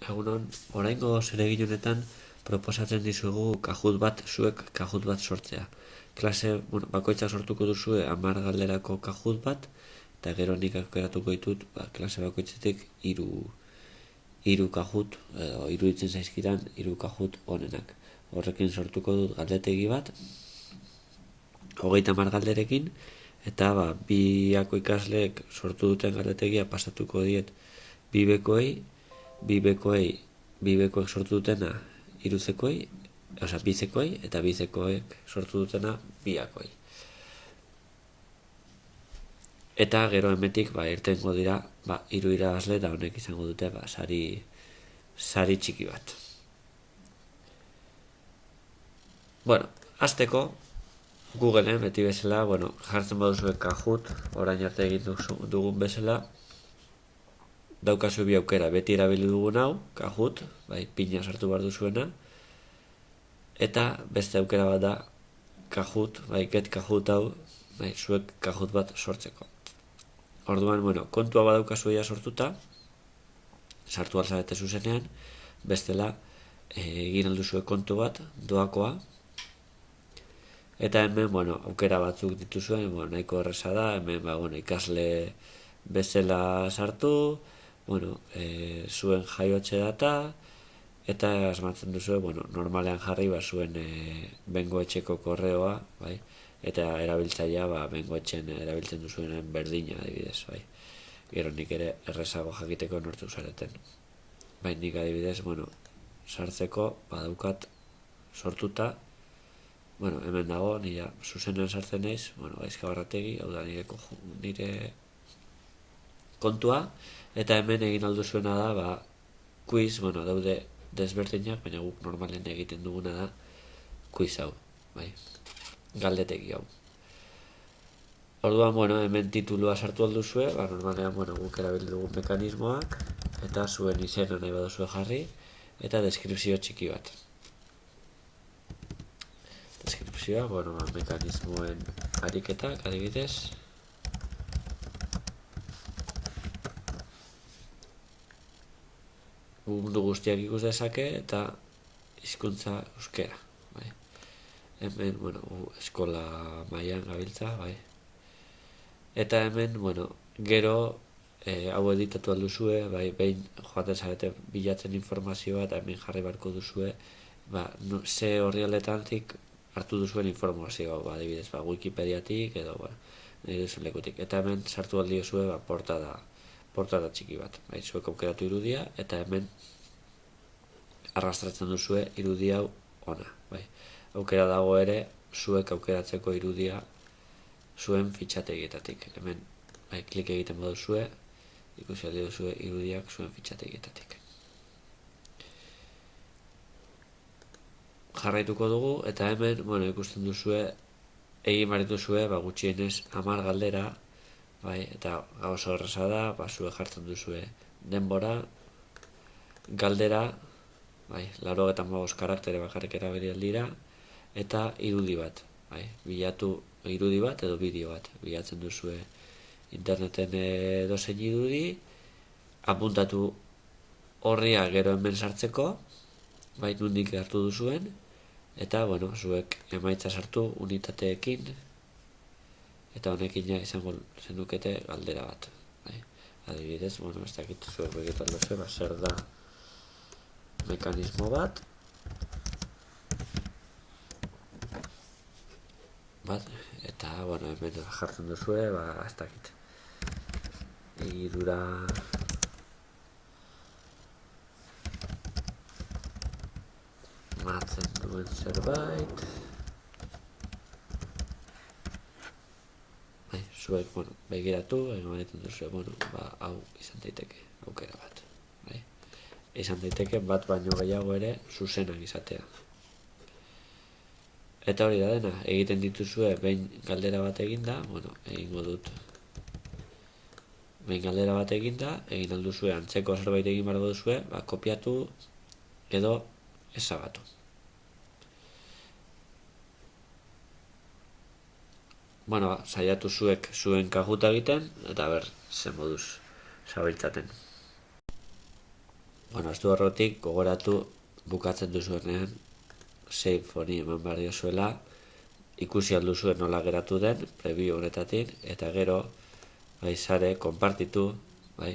Egunon, oraingo zeregin honetan proposatzen dizugu zuek kajut bat sortzea. Klase bakoitza sortuko duzue 10 galderako kajut bat, eta gero nik aukeratuko ditut klase bakoitzetik hiru kajut, iruditzen zaizkidan hiru kajut onenak. Horrekin sortuko dut galdetegi bat, 30 galderekin, eta biako ikasleek sortu duten galdetegia pasatuko diet bibekoei sortu dutena iruzekoei, bizekoei, eta bizekoek sortu dutena biakoi. Eta gero hemetik irtengo dira hiru irabazle, eta honek izango dute sari txiki bat. Bueno, hasteko Googleen beti bezala, jartzen baduzue kajut, orain arte egin dugun bezala, daukazu bi aukera, beti erabili dugun hau, kajut, pina sartu behar duzuena, eta beste aukera bat da kajut, get kajut hau, zuek kajut bat sortzeko. Orduan, kontua badaukazu sortuta, sartu alzarete zuzenean, bestela egin alduzue kontu bat, doakoa, eta hemen, aukera batzuk dituzuen, nahiko erresa da, hemen, ikasle bezala sartu, zuen jaiotze data, eta asmatzen duzue, normalean jarri zuen bengoetxeko korreoa, eta erabiltzailea bengoetxen erabiltzen duzuenen berdina, adibidez, gero nik ere errezago jakiteko nortu zareten. Nik adibidez, sartzeko badaukat sortuta, hemen dago, nire zuzenean sartzen naiz, Gaizka Barrategi, hau da nire kontua, eta hemen egin alduzuena da, quiz, daude desberdinak, baina guk normalen egiten duguna da quiz hau, galdetegi hau. Orduan, hemen titulua sartu alduzue, normalean guk erabil dugun mekanismoak, eta zuen izena nahi baduzue jarri, eta deskripzio txiki bat. Deskripzioa, mekanismoen ariketak, adibidez. Mundu guztiak ikus dezake, eta hizkuntza euskera. Hemen, eskola mailan gabiltza, Eta hemen, gero, hau editatu alduzue, behin joaten zarete bilatzen informazioa, eta hemen jarri barko duzue, ze horrialetatik hartu duzuen informazioa, adibidez, Wikipediatik, edo, nahi duzuen lekutik. Eta hemen sartu aldiozue, portada txiki bat. Zuek aukeratu irudia, eta hemen arrastratzen duzue irudia hau ona. Aukera dago ere, zuek aukeratzeko irudia zuen fitxategietatik. Hemen, klik egiten baduzue, ikusi aldi duzue irudiak zuen fitxategietatik. Jarraituko dugu, eta hemen, ikusten duzue, egin barituzue, gutxienez 10 galdera, eta oso erraza da, zuek jartzen duzue denbora, galdera, 85 karaktere bakarrik erabili aldira, eta irudi bat, bilatu irudi bat edo bideo bat, bilatzen duzue interneten edozein irudi, apuntatu horria gero hemen sartzeko, nondik hartu duzuen, eta, zuek emaitza sartu unitateekin, eta honekin izango zenukete galdera bat. Adibidez, ez dakit zuek begitu alduzue, zer da mekanismo bat, eta, hemen jartzen duzue, ez dakit, egidura matzen duen zerbait, zuek, begiratu, egin duzue, hau izan daiteke aukera bat. Izan daiteke bat baino gehiago ere zuzenak izatea. Eta hori da dena, egiten dituzue behin galdera bat eginda, egingo dut. Behin galdera bat eginda, egin alduzue antzeko zerbait egin bargo duzue, kopiatu edo ezabatu. Saiatu zuek zuen kajuta egiten, eta zer moduz zabiltzaten. Bueno, astu horrotik gogoratu bukatzen duzuenean save honi eman behar diozuela, ikusi alduzuen nola geratu den, preview honetatik, eta gero, bai, sare, konpartitu, bai,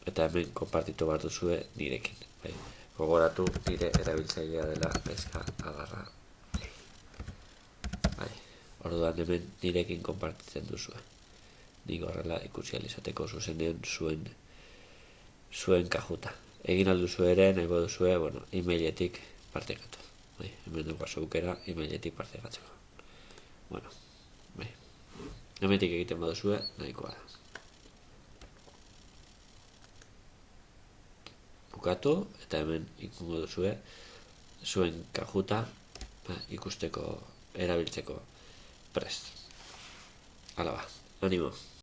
eta hemen konpartitu behar duzue nirekin, bai. Gogoratu nire erabiltzailea dela Neska Agarra. Bai, orduan hemen nirekin konpartitzen duzue. Nik horrela ikusi alizateko zuzenean zuen kajuta. Egin alduzu ere, nahi duzue, bueno, emailetik partekatu. Bai, hemen dugu aukera emailetik partekatzeko. Bueno, bai, hemetik egiten baduzue, nahikoa da. Bukatu, eta hemen ikungo duzue, zuen kajuta ikusteko, erabiltzeko prest. Hala ba, animo.